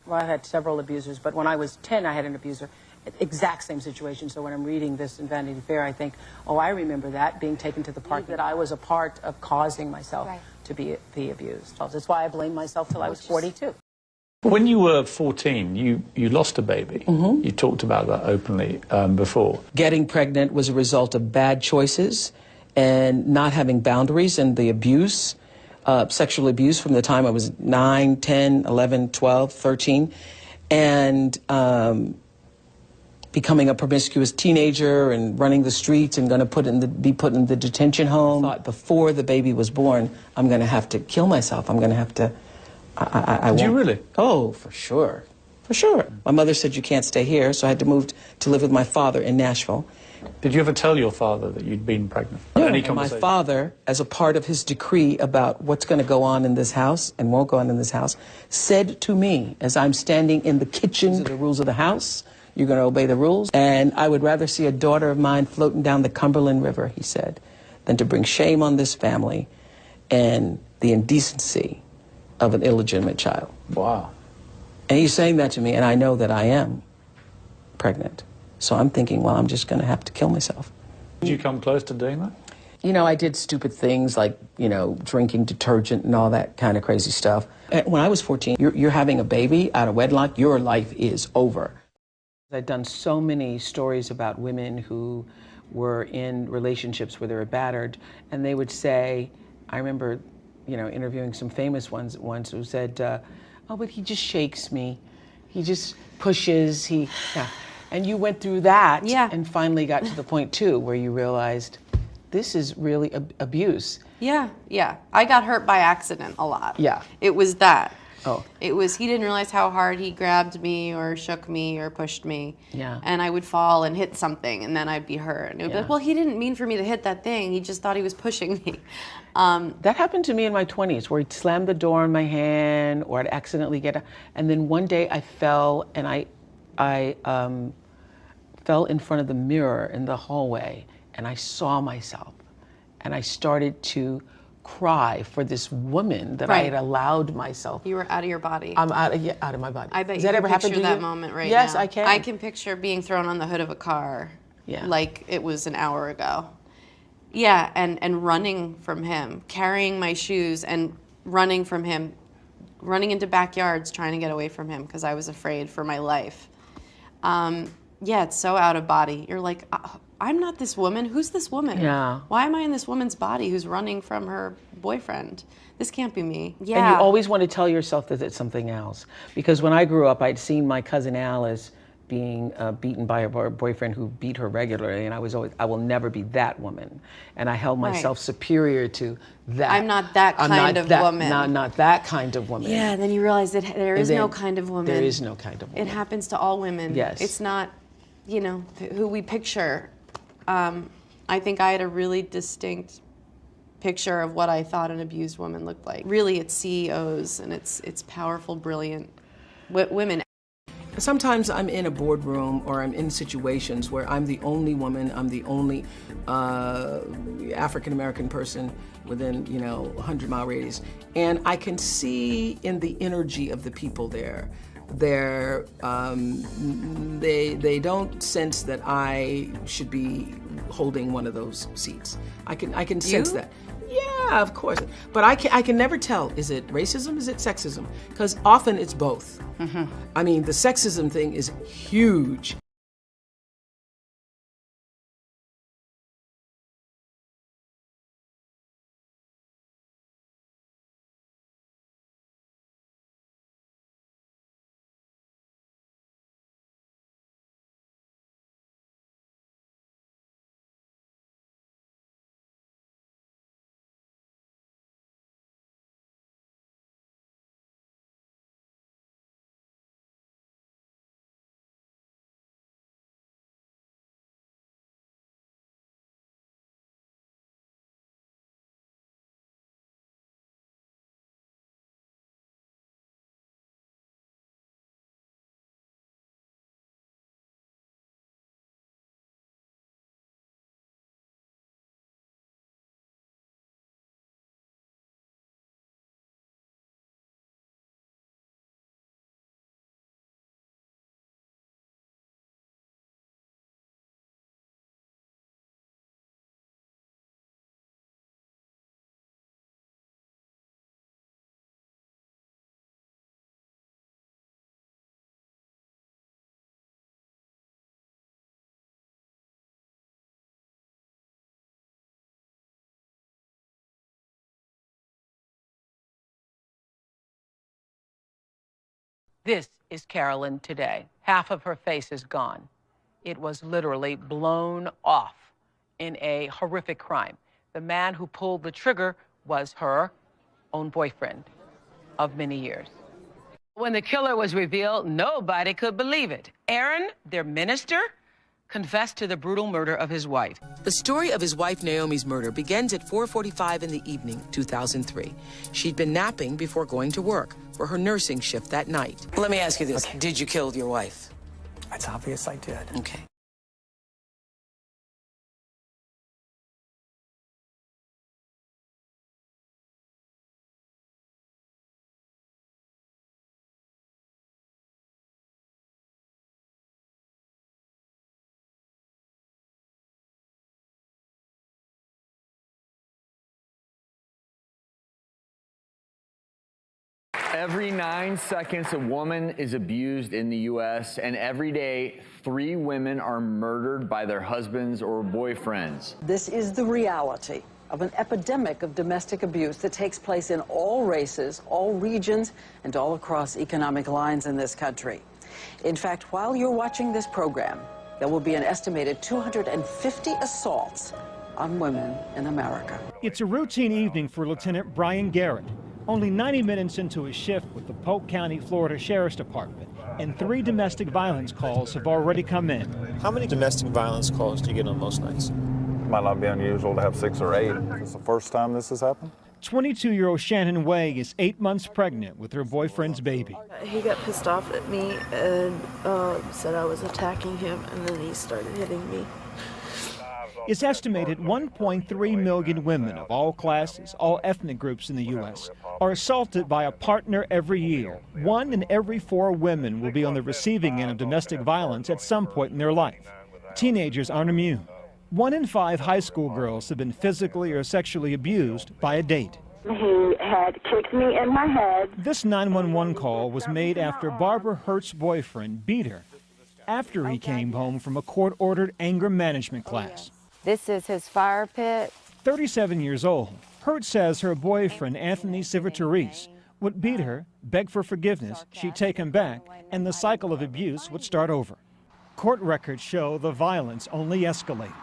Well, I had several abusers, but when I was 10, I had an abuser. Exact same situation. So when I'm reading this in Vanity Fair, I think, oh, I remember that, being taken to the park, that I was a part of causing myself to be abused. That's why I blamed myself till I was 42. When you were 14, you lost a baby. Mm-hmm. You talked about that openly before. Getting pregnant was a result of bad choices and not having boundaries, and the abuse, sexual abuse from the time I was 9, 10, 11, 12, 13, and becoming a promiscuous teenager and running the streets and going to be put in the detention home. I thought before the baby was born, I'm going to have to kill myself. I'm going to have to... Did you really? Oh, for sure. For sure. My mother said, you can't stay here, so I had to move to live with my father in Nashville. Did you ever tell your father that you'd been pregnant? No. Any conversation? My father, as a part of his decree about what's going to go on in this house and won't go on in this house, said to me, as I'm standing in the kitchen, the rules of the house, you're going to obey the rules. And I would rather see a daughter of mine floating down the Cumberland River, he said, than to bring shame on this family and the indecency of an illegitimate child. Wow. And he's saying that to me, and I know that I am pregnant. So I'm thinking, well, I'm just going to have to kill myself. Did you come close to doing that? You know, I did stupid things like, you know, drinking detergent and all that kind of crazy stuff. When I was 14, you're having a baby out of wedlock, your life is over. I've done so many stories about women who were in relationships where they were battered, and they would say, I remember, you know, interviewing some famous ones once who said, oh, but he just shakes me. He just pushes, yeah. And you went through that and finally got to the point, too, where you realized this is really abuse. Yeah, yeah. I got hurt by accident a lot. Yeah. It was that. Oh. It was, he didn't realize how hard he grabbed me or shook me or pushed me. Yeah. And I would fall and hit something, and then I'd be hurt. And it would be like, well, he didn't mean for me to hit that thing. He just thought he was pushing me. That happened to me in my 20s, where he'd slam the door on my hand, or I'd accidentally get, and then one day I fell, and I fell in front of the mirror in the hallway, and I saw myself, and I started to cry for this woman that I had allowed myself. You were out of your body. I'm out of my body. I bet Does you that can ever happen to picture you? that moment right now. Yes, I can. I can picture being thrown on the hood of a car like it was an hour ago. Yeah, and running from him, carrying my shoes and running from him, running into backyards trying to get away from him because I was afraid for my life. Yeah, it's so out of body. You're like, I'm not this woman. Who's this woman? Yeah. Why am I in this woman's body who's running from her boyfriend? This can't be me. Yeah. And you always want to tell yourself that it's something else. Because when I grew up, I'd seen my cousin Alice being beaten by her boyfriend who beat her regularly, and I was always, I will never be that woman. And I held myself superior to that. I'm not that kind of woman. Not that kind of woman. Yeah, and then you realize that there is no kind of woman. There is no kind of woman. It happens to all women. Yes. It's not, you know, who we picture. I think I had a really distinct picture of what I thought an abused woman looked like. Really, it's CEOs, and it's powerful, brilliant women. Sometimes I'm in a boardroom or I'm in situations where I'm the only woman, I'm the only African-American person within, you know, a 100-mile radius. And I can see in the energy of the people there, they don't sense that I should be holding one of those seats. I can sense that. Yeah, of course. But I can never tell, is it racism, is it sexism? Because often it's both. Mm-hmm. I mean, the sexism thing is huge. This is Carolyn today. Half of her face is gone. It was literally blown off in a horrific crime. The man who pulled the trigger was her own boyfriend of many years. When the killer was revealed, nobody could believe it. Aaron, their minister, confessed to the brutal murder of his wife. The story of his wife Naomi's murder begins at 4:45 in the evening, 2003. She'd been napping before going to work for her nursing shift that night. Let me ask you this. Okay. Did you kill your wife? It's obvious I did. Okay. Every 9 seconds, a woman is abused in the U.S., and every day, 3 women are murdered by their husbands or boyfriends. This is the reality of an epidemic of domestic abuse that takes place in all races, all regions, and all across economic lines in this country. In fact, while you're watching this program, there will be an estimated 250 assaults on women in America. It's a routine evening for Lieutenant Brian Garrett. Only 90 minutes into his shift with the Polk County, Florida Sheriff's Department, and 3 domestic violence calls have already come in. How many domestic violence calls do you get on most nights? Might not be unusual to have 6 or 8. It's the first time this has happened. 22-year-old Shannon Way is 8 months pregnant with her boyfriend's baby. He got pissed off at me and said I was attacking him, and then he started hitting me. It's estimated 1.3 million women of all classes, all ethnic groups in the U.S. are assaulted by a partner every year. 1 in every 4 women will be on the receiving end of domestic violence at some point in their life. Teenagers aren't immune. 1 in 5 high school girls have been physically or sexually abused by a date. He had kicked me in my head. This 911 call was made after Barbara Hurt's boyfriend beat her after he came home from a court-ordered anger management class. This is his fire pit. 37 years old, Hurt says her boyfriend, Anthony Civitarese, would beat her, beg for forgiveness, she'd take him back, and the cycle of abuse would start over. Court records show the violence only escalated.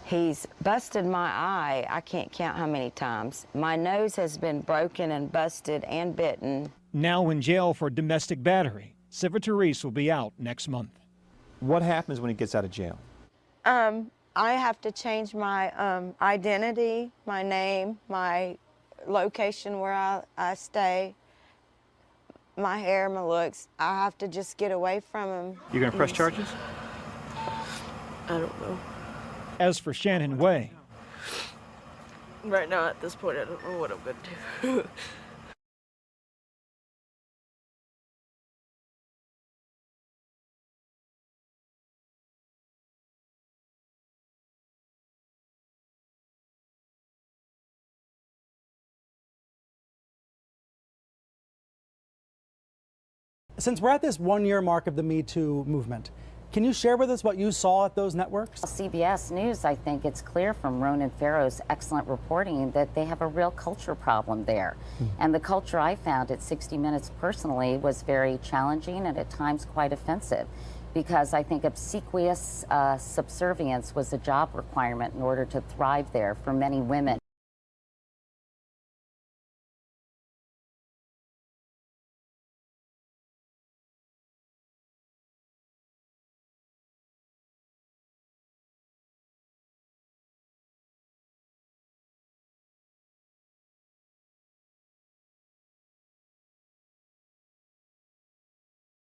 He's busted my eye. I can't count how many times. My nose has been broken and busted and bitten. Now in jail for domestic battery, Civitarese will be out next month. What happens when he gets out of jail? I have to change my identity, my name, my location where I stay, my hair, my looks. I have to just get away from him. You're going to press charges? I don't know. As for Shannon Way, right now at this point I don't know what I'm going to do. Since we're at this 1-year mark of the Me Too movement, can you share with us what you saw at those networks? CBS News, I think it's clear from Ronan Farrow's excellent reporting that they have a real culture problem there. And the culture I found at 60 Minutes personally was very challenging and at times quite offensive, because I think obsequious subservience was a job requirement in order to thrive there for many women.